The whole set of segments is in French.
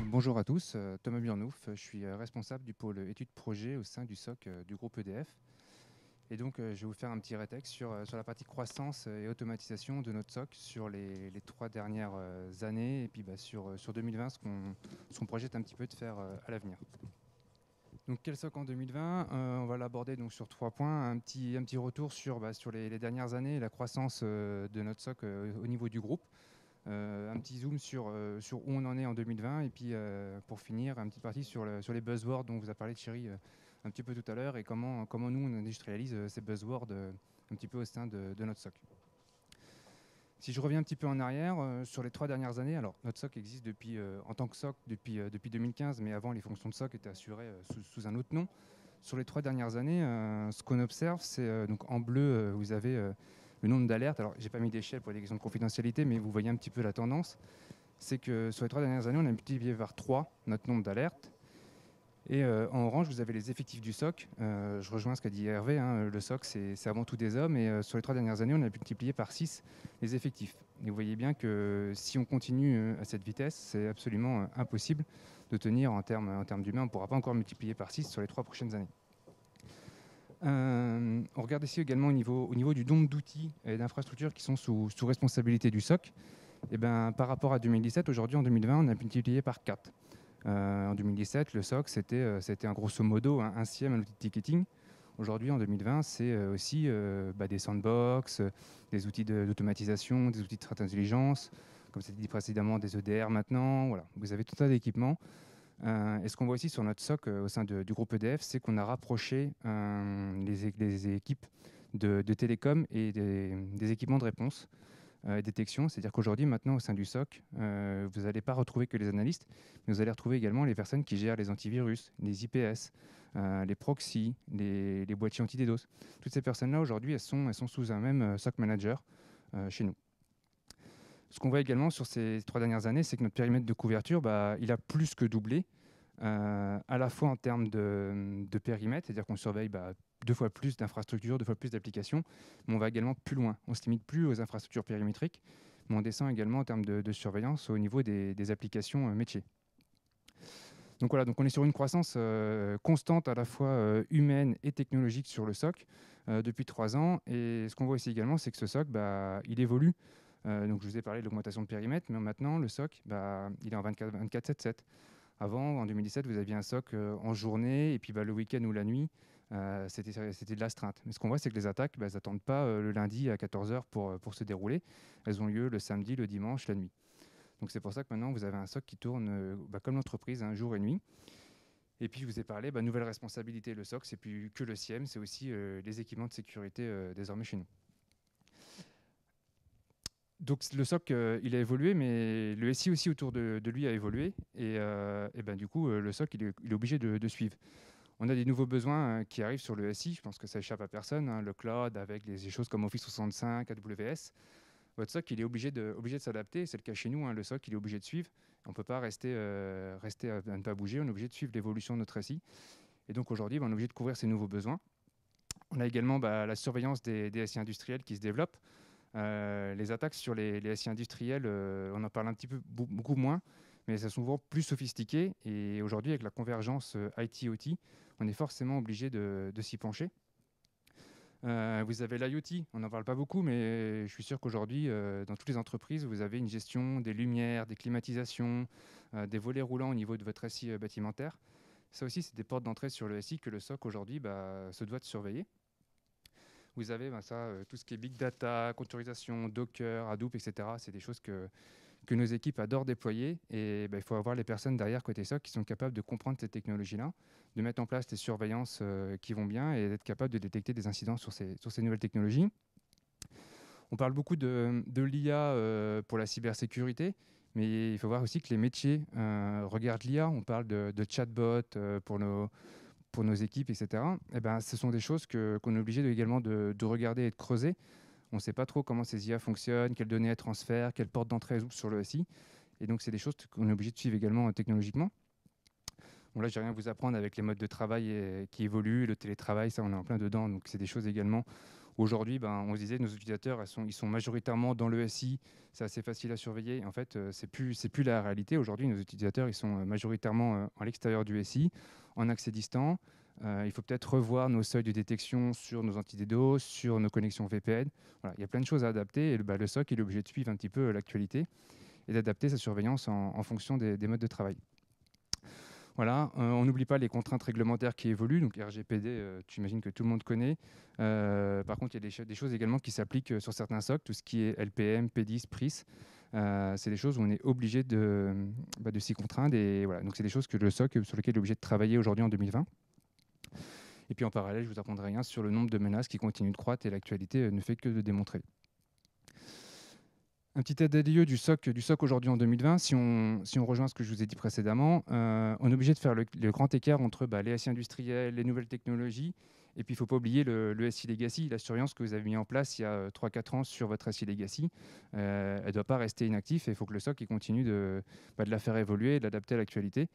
Bonjour à tous, Thomas Burnouf, je suis responsable du pôle études projet au sein du SOC du groupe EDF. Et donc je vais vous faire un petit rétexte sur la partie croissance et automatisation de notre SOC sur les 3 dernières années et puis sur 2020, ce qu'on projette un petit peu de faire à l'avenir. Donc quel SOC en 2020 on va l'aborder donc sur 3 points. Un petit retour sur les dernières années, la croissance de notre SOC au niveau du groupe. Un petit zoom sur où on en est en 2020 et puis pour finir, un petit partie sur les buzzwords dont vous a parlé Thierry un petit peu tout à l'heure et comment nous on industrialise ces buzzwords un petit peu au sein de notre SOC. Si je reviens un petit peu en arrière, sur les 3 dernières années, alors notre SOC existe en tant que SOC depuis 2015, mais avant les fonctions de SOC étaient assurées sous un autre nom. Sur les 3 dernières années, ce qu'on observe, c'est donc en bleu, vous avez le nombre d'alertes. Alors, j'ai pas mis d'échelle pour des questions de confidentialité, mais vous voyez un petit peu la tendance. C'est que sur les 3 dernières années, on a multiplié par 3 notre nombre d'alertes. Et en orange, vous avez les effectifs du SOC. Je rejoins ce qu'a dit Hervé, hein, le SOC, c'est avant tout des hommes. Et sur les 3 dernières années, on a multiplié par 6 les effectifs. Et vous voyez bien que si on continue à cette vitesse, c'est absolument impossible de tenir en termes d'humains. On ne pourra pas encore multiplier par 6 sur les 3 prochaines années. On regarde ici également au niveau du nombre d'outils et d'infrastructures qui sont sous responsabilité du SOC. Et ben, par rapport à 2017, aujourd'hui en 2020, on a multiplié par 4. En 2017, le SOC, c'était un grosso modo un SIEM, un outil de ticketing. Aujourd'hui, en 2020, c'est aussi des sandbox, des outils d'automatisation, des outils de threat intelligence, comme c'était dit précédemment, des EDR maintenant. Voilà. Vous avez tout un tas d'équipements. Et ce qu'on voit aussi sur notre SOC au sein du groupe EDF, c'est qu'on a rapproché les équipes de télécom et des équipements de réponse et détection. C'est-à-dire qu'aujourd'hui, maintenant, au sein du SOC, vous n'allez pas retrouver que les analystes, mais vous allez retrouver également les personnes qui gèrent les antivirus, les IPS, les proxys, les boîtiers anti-DDoS. Toutes ces personnes-là, aujourd'hui, elles sont sous un même SOC manager chez nous. Ce qu'on voit également sur ces 3 dernières années, c'est que notre périmètre de couverture, il a plus que doublé, à la fois en termes de périmètre, c'est-à-dire qu'on surveille 2 fois plus d'infrastructures, 2 fois plus d'applications, mais on va également plus loin. On ne se limite plus aux infrastructures périmétriques, mais on descend également en termes de surveillance au niveau des applications métiers. Donc voilà, donc on est sur une croissance constante à la fois humaine et technologique sur le SOC depuis 3 ans. Et ce qu'on voit ici également, c'est que ce SOC, il évolue. Donc je vous ai parlé de l'augmentation de périmètre, mais maintenant le SOC, il est en 24/7. Avant, en 2017, vous aviez un SOC en journée, et puis le week-end ou la nuit, c'était de l'astreinte. Mais ce qu'on voit, c'est que les attaques, elles n'attendent pas le lundi à 14 h pour se dérouler. Elles ont lieu le samedi, le dimanche, la nuit. Donc c'est pour ça que maintenant, vous avez un SOC qui tourne comme l'entreprise, jour et nuit. Et puis, je vous ai parlé, nouvelle responsabilité. Le SOC, c'est plus que le SIEM, c'est aussi les équipements de sécurité désormais chez nous. Donc le SOC, il a évolué, mais le SI aussi autour de lui a évolué. Et du coup, le SOC, il est obligé de suivre. On a des nouveaux besoins qui arrivent sur le SI. Je pense que ça échappe à personne. Le cloud avec des choses comme Office 365, AWS. Votre SOC, il est obligé de s'adapter. C'est le cas chez nous. Le SOC, il est obligé de suivre. On ne peut pas rester à ne pas bouger. On est obligé de suivre l'évolution de notre SI. Et donc aujourd'hui, on est obligé de couvrir ces nouveaux besoins. On a également la surveillance des SI industriels qui se développent. Les attaques sur les SI industriels, on en parle un petit peu beaucoup moins, mais elles sont souvent plus sophistiquées. Et aujourd'hui, avec la convergence IT-OT, on est forcément obligé de s'y pencher. Vous avez l'IoT, on n'en parle pas beaucoup, mais je suis sûr qu'aujourd'hui, dans toutes les entreprises, vous avez une gestion des lumières, des climatisations, des volets roulants au niveau de votre SI bâtimentaire. Ça aussi, c'est des portes d'entrée sur le SI que le SOC aujourd'hui se doit de surveiller. Vous avez tout ce qui est big data, containerisation, Docker, Hadoop, etc. C'est des choses que nos équipes adorent déployer. Et il faut avoir les personnes derrière côté SOC qui sont capables de comprendre ces technologies-là, de mettre en place les surveillances qui vont bien et d'être capable de détecter des incidents sur ces nouvelles technologies. On parle beaucoup de l'IA pour la cybersécurité, mais il faut voir aussi que les métiers regardent l'IA. On parle de chatbot pour nos équipes, etc. Ce sont des choses qu'on est obligé également de regarder et de creuser. On ne sait pas trop comment ces IA fonctionnent, quelles données elles transfèrent, quelles portes d'entrée elles ouvrent sur le SI. Et donc, c'est des choses qu'on est obligé de suivre également technologiquement. Bon, là, je n'ai rien à vous apprendre avec les modes de travail qui évoluent, le télétravail, ça, on est en plein dedans. Donc, c'est des choses également, Aujourd'hui, ben, on se disait, nos utilisateurs, ils sont majoritairement dans le SI, c'est assez facile à surveiller. En fait, c'est plus la réalité. Aujourd'hui, nos utilisateurs, ils sont majoritairement à l'extérieur du SI, en accès distant. Il faut peut-être revoir nos seuils de détection sur nos anti-DDoS, sur nos connexions VPN. Voilà, il y a plein de choses à adapter et le SOC il est obligé de suivre un petit peu l'actualité et d'adapter sa surveillance en fonction des modes de travail. Voilà, on n'oublie pas les contraintes réglementaires qui évoluent, donc RGPD, tu imagines que tout le monde connaît. Par contre, il y a des choses également qui s'appliquent sur certains SOC, tout ce qui est LPM, P10, PRIS. C'est des choses où on est obligé de s'y contraindre. Et voilà, donc c'est des choses que le SOC sur lesquelles il est obligé de travailler aujourd'hui en 2020. Et puis en parallèle, je vous apprendrai rien sur le nombre de menaces qui continuent de croître et l'actualité ne fait que de démontrer. Un petit état des lieux du SOC aujourd'hui en 2020, si on rejoint ce que je vous ai dit précédemment, on est obligé de faire le grand écart entre les SI industriels, les nouvelles technologies, et puis il ne faut pas oublier le SI Legacy, la surveillance que vous avez mis en place il y a 3-4 ans sur votre SI Legacy. Elle ne doit pas rester inactive et il faut que le SOC continue de la faire évoluer, de l'adapter à l'actualité.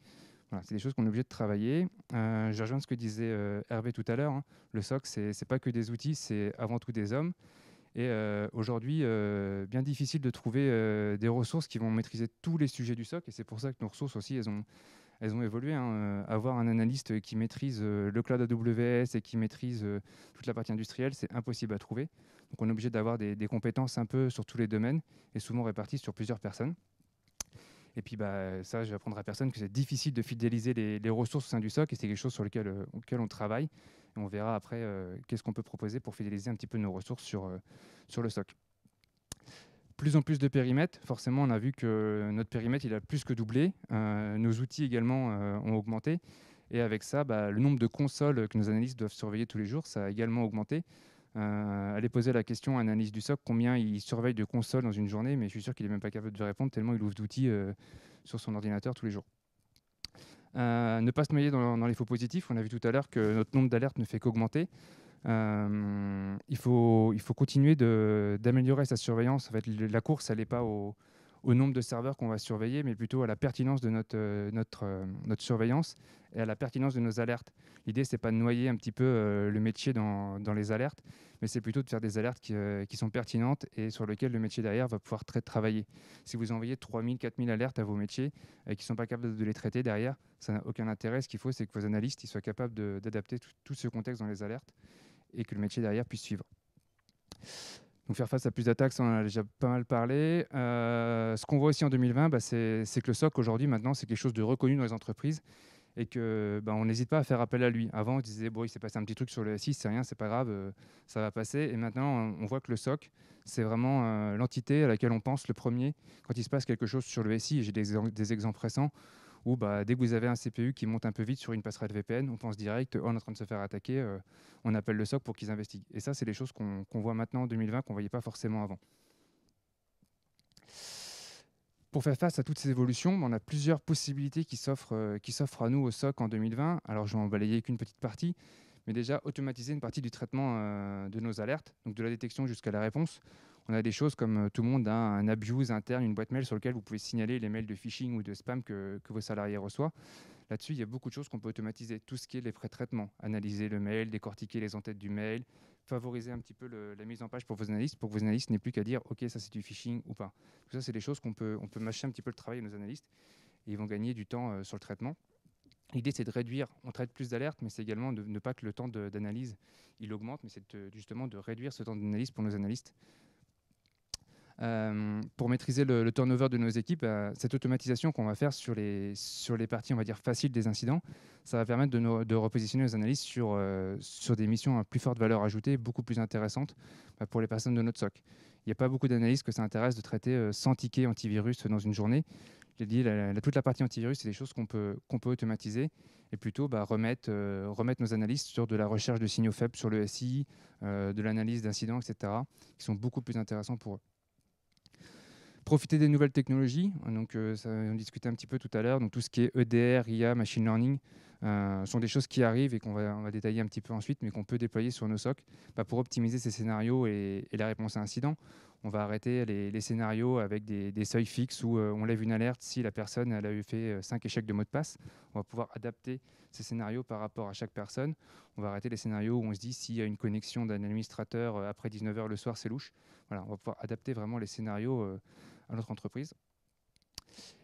Voilà, c'est des choses qu'on est obligé de travailler. Je rejoins ce que disait Hervé tout à l'heure. Hein. Le SOC, ce n'est pas que des outils, c'est avant tout des hommes. Et aujourd'hui, bien difficile de trouver des ressources qui vont maîtriser tous les sujets du SOC. Et c'est pour ça que nos ressources aussi, elles ont évolué. Hein. Avoir un analyste qui maîtrise le cloud AWS et qui maîtrise toute la partie industrielle, c'est impossible à trouver. Donc on est obligé d'avoir des compétences un peu sur tous les domaines et souvent réparties sur plusieurs personnes. Et puis ça, je vais apprendre à personne que c'est difficile de fidéliser les ressources au sein du SOC et c'est quelque chose sur lequel on travaille. Et on verra après qu'est-ce qu'on peut proposer pour fidéliser un petit peu nos ressources sur le SOC. Plus en plus de périmètres, forcément on a vu que notre périmètre il a plus que doublé. Nos outils également ont augmenté. Et avec ça, le nombre de consoles que nos analystes doivent surveiller tous les jours, ça a également augmenté. Allez poser la question à un analyste du SOC combien il surveille de consoles dans une journée, mais je suis sûr qu'il n'est même pas capable de répondre tellement il ouvre d'outils sur son ordinateur tous les jours. Ne pas se noyer dans les faux positifs. On a vu tout à l'heure que notre nombre d'alertes ne fait qu'augmenter. Il faut continuer d'améliorer sa surveillance. En fait, la course, elle n'est pas au nombre de serveurs qu'on va surveiller, mais plutôt à la pertinence de notre surveillance et à la pertinence de nos alertes. L'idée, ce n'est pas de noyer un petit peu le métier dans les alertes, mais c'est plutôt de faire des alertes qui sont pertinentes et sur lesquelles le métier derrière va pouvoir travailler. Si vous envoyez 3000, 4000 alertes à vos métiers et qui ne sont pas capables de les traiter derrière, ça n'a aucun intérêt. Ce qu'il faut, c'est que vos analystes ils soient capables d'adapter tout ce contexte dans les alertes et que le métier derrière puisse suivre. Donc faire face à plus d'attaques, ça on en a déjà pas mal parlé. Ce qu'on voit aussi en 2020, c'est que le SOC aujourd'hui, maintenant, c'est quelque chose de reconnu dans les entreprises et qu'on n'hésite pas à faire appel à lui. Avant, on disait, bon, il s'est passé un petit truc sur le SI, c'est rien, c'est pas grave, ça va passer. Et maintenant, on voit que le SOC, c'est vraiment l'entité à laquelle on pense le premier quand il se passe quelque chose sur le SI. Et j'ai des exemples récents où dès que vous avez un CPU qui monte un peu vite sur une passerelle VPN, on pense direct, on est en train de se faire attaquer, on appelle le SOC pour qu'ils investiguent. Et ça, c'est des choses qu'on voit maintenant en 2020 qu'on ne voyait pas forcément avant. Pour faire face à toutes ces évolutions, on a plusieurs possibilités qui s'offrent à nous au SOC en 2020. Alors, je vais en balayer qu'une petite partie, mais déjà automatiser une partie du traitement de nos alertes, donc de la détection jusqu'à la réponse. On a des choses comme tout le monde a un abuse interne, une boîte mail sur laquelle vous pouvez signaler les mails de phishing ou de spam que vos salariés reçoivent. Là-dessus, il y a beaucoup de choses qu'on peut automatiser. Tout ce qui est les pré-traitements, analyser le mail, décortiquer les entêtes du mail, favoriser un petit peu la mise en page pour vos analystes n'aient plus qu'à dire « Ok, ça c'est du phishing ou pas ». Tout ça, c'est des choses on peut mâcher un petit peu le travail de nos analystes et ils vont gagner du temps sur le traitement. L'idée, c'est de réduire, on traite plus d'alertes, mais c'est également de ne pas que le temps d'analyse il augmente, mais c'est justement de réduire ce temps d'analyse pour nos analystes. Pour maîtriser le turnover de nos équipes, cette automatisation qu'on va faire sur les parties, on va dire, faciles des incidents, ça va permettre de repositionner nos analystes sur des missions à plus forte valeur ajoutée, beaucoup plus intéressantes pour les personnes de notre SOC. Il n'y a pas beaucoup d'analystes que ça intéresse de traiter 100 tickets antivirus dans une journée. J'ai dit, toute la partie antivirus, c'est des choses qu'on peut automatiser et plutôt remettre nos analystes sur de la recherche de signaux faibles sur le SI, de l'analyse d'incidents, etc., qui sont beaucoup plus intéressants pour eux. Profiter des nouvelles technologies, donc ça, on discutait un petit peu tout à l'heure, donc tout ce qui est EDR, IA, machine learning, sont des choses qui arrivent et on va détailler un petit peu ensuite, mais qu'on peut déployer sur nos SOC pour optimiser ces scénarios et la réponse à incident. On va arrêter les scénarios avec des seuils fixes où on lève une alerte si la personne elle a eu fait 5 échecs de mot de passe. On va pouvoir adapter ces scénarios par rapport à chaque personne. On va arrêter les scénarios où on se dit s'il y a une connexion d'un administrateur après 19 h le soir, c'est louche. Voilà, on va pouvoir adapter vraiment les scénarios à notre entreprise.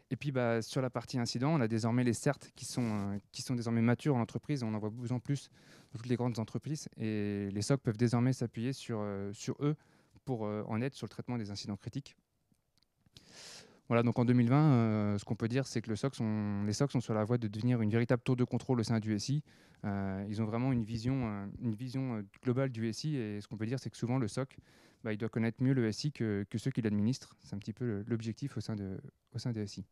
Et puis sur la partie incident, on a désormais les CERT qui sont désormais matures en entreprise. On en voit de plus en plus dans toutes les grandes entreprises. Et les SOC peuvent désormais s'appuyer sur eux pour en aide sur le traitement des incidents critiques. Voilà, donc en 2020, ce qu'on peut dire, c'est que les SOC sont sur la voie de devenir une véritable tour de contrôle au sein du SI. Ils ont vraiment une vision globale du SI. Et ce qu'on peut dire, c'est que souvent, le SOC, il doit connaître mieux le SI que ceux qui l'administrent. C'est un petit peu l'objectif au sein des SI.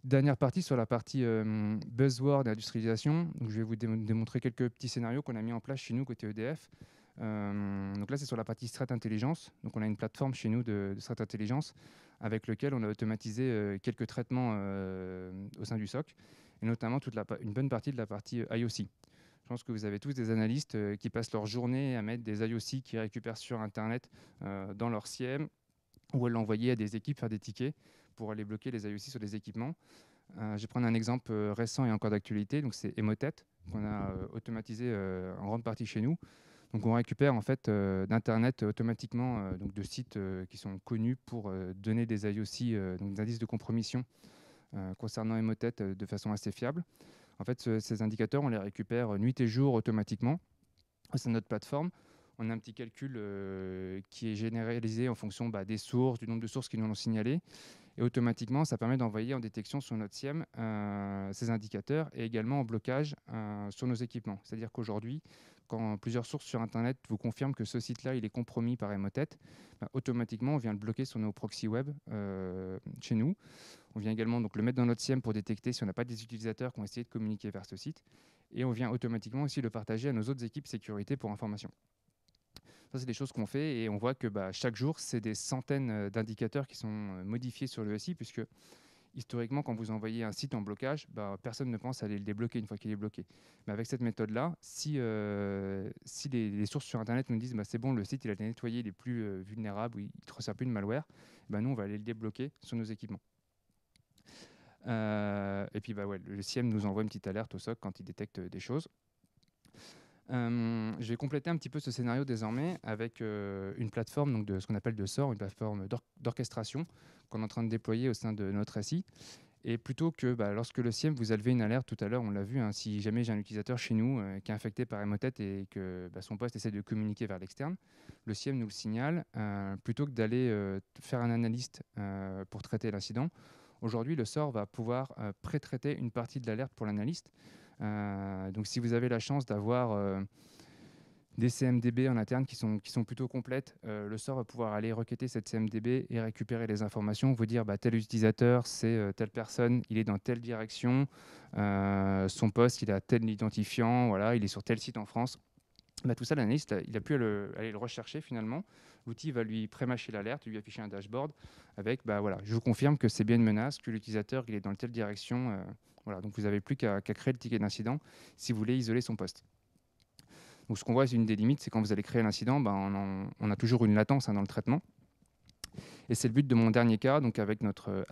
Dernière partie sur la partie buzzword et industrialisation. Donc, je vais vous démontrer quelques petits scénarios qu'on a mis en place chez nous côté EDF. Donc là, c'est sur la partie Threat Intelligence. Donc on a une plateforme chez nous de Threat Intelligence avec lequel on a automatisé quelques traitements au sein du SOC, et notamment une bonne partie de la partie IOC. Je pense que vous avez tous des analystes qui passent leur journée à mettre des IOC qu'ils récupèrent sur Internet dans leur SIEM, ou à l'envoyer à des équipes faire des tickets pour aller bloquer les IOC sur des équipements. Je vais prendre un exemple récent et encore d'actualité. Donc c'est Emotet qu'on a automatisé en grande partie chez nous. Donc on récupère en fait d'Internet automatiquement donc de sites qui sont connus pour donner des IOC, donc des indices de compromission concernant Emotet de façon assez fiable. En fait, ces indicateurs, on les récupère nuit et jour automatiquement au sein de notre plateforme. On a un petit calcul qui est généralisé en fonction des sources, du nombre de sources qui nous l'ont signalé. Et automatiquement, ça permet d'envoyer en détection sur notre SIEM ces indicateurs, et également en blocage sur nos équipements. C'est-à-dire qu'aujourd'hui, quand plusieurs sources sur Internet vous confirment que ce site-là il est compromis par Emotet, automatiquement, on vient le bloquer sur nos proxys web chez nous. On vient également donc, le mettre dans notre SIEM pour détecter si on n'a pas des utilisateurs qui ont essayé de communiquer vers ce site. Et on vient automatiquement aussi le partager à nos autres équipes sécurité pour information. Ça, c'est des choses qu'on fait, et on voit que chaque jour, c'est des centaines d'indicateurs qui sont modifiés sur le SI, puisque historiquement, quand vous envoyez un site en blocage, personne ne pense à aller le débloquer une fois qu'il est bloqué. Mais avec cette méthode-là, si les sources sur Internet nous disent c'est bon, le site il a été nettoyé, il est plus vulnérable, il ne reçoit plus de malware, nous, on va aller le débloquer sur nos équipements. Et puis le SIEM nous envoie une petite alerte au SOC quand il détecte des choses. Je vais compléter un petit peu ce scénario désormais avec une plateforme donc de ce qu'on appelle de SOR, une plateforme d'orchestration qu'on est en train de déployer au sein de notre SI. Et plutôt que lorsque le SIEM vous a levé une alerte tout à l'heure, on l'a vu, si jamais j'ai un utilisateur chez nous qui est infecté par Emotet et que son poste essaie de communiquer vers l'externe, le SIEM nous le signale. Plutôt que d'aller faire un analyste pour traiter l'incident, aujourd'hui le SOR va pouvoir pré-traiter une partie de l'alerte pour l'analyste. Donc si vous avez la chance d'avoir des CMDB en interne qui sont plutôt complètes, le SOR va pouvoir aller requêter cette CMDB et récupérer les informations, vous dire tel utilisateur, c'est telle personne, il est dans telle direction, son poste, il a tel identifiant, voilà, il est sur tel site en France. Tout ça, l'analyste, il a pu aller le rechercher finalement. L'outil va lui pré-mâcher l'alerte, lui afficher un dashboard avec je vous confirme que c'est bien une menace, que l'utilisateur il est dans telle direction. Voilà, donc vous n'avez plus qu'à créer le ticket d'incident si vous voulez isoler son poste. Donc ce qu'on voit, c'est une des limites, c'est quand vous allez créer l'incident, on a toujours une latence dans le traitement. Et c'est le but de mon dernier cas, donc avec notre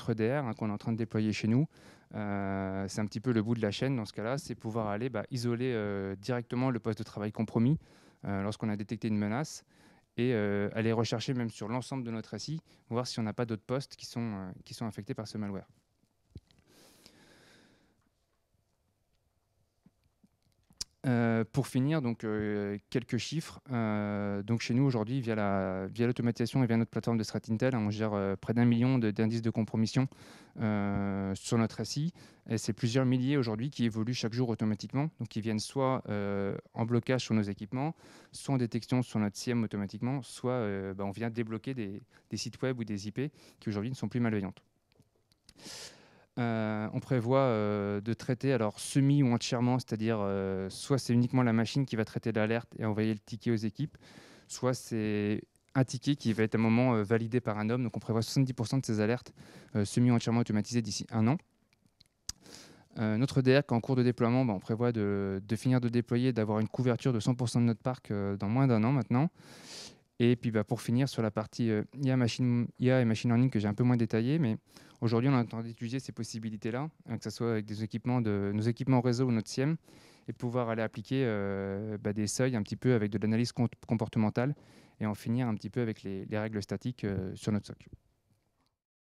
EDR qu'on est en train de déployer chez nous. C'est un petit peu le bout de la chaîne dans ce cas-là, c'est pouvoir aller isoler directement le poste de travail compromis lorsqu'on a détecté une menace, et aller rechercher même sur l'ensemble de notre SI, voir si on n'a pas d'autres postes qui sont infectés par ce malware. Pour finir, donc, quelques chiffres. Donc chez nous aujourd'hui, via l'automatisation et via notre plateforme de Threat Intel, on gère près d'1 million d'indices de compromission sur notre SI. Et c'est plusieurs milliers aujourd'hui qui évoluent chaque jour automatiquement, donc qui viennent soit en blocage sur nos équipements, soit en détection sur notre SIEM automatiquement, soit on vient débloquer des sites web ou des IP qui aujourd'hui ne sont plus malveillantes. On prévoit de traiter alors semi ou entièrement, c'est-à-dire soit c'est uniquement la machine qui va traiter l'alerte et envoyer le ticket aux équipes, soit c'est un ticket qui va être à un moment validé par un homme. Donc on prévoit 70% de ces alertes semi ou entièrement automatisées d'ici 1 an. Notre EDR qui est en cours de déploiement, on prévoit de finir de déployer, d'avoir une couverture de 100% de notre parc dans moins d'1 an maintenant. Et puis pour finir sur la partie IA et machine learning que j'ai un peu moins détaillé, mais aujourd'hui on est en train d'étudier ces possibilités-là, que ce soit avec nos équipements réseau ou notre SIEM, et pouvoir aller appliquer des seuils un petit peu avec de l'analyse comportementale et en finir un petit peu avec les règles statiques sur notre SOC.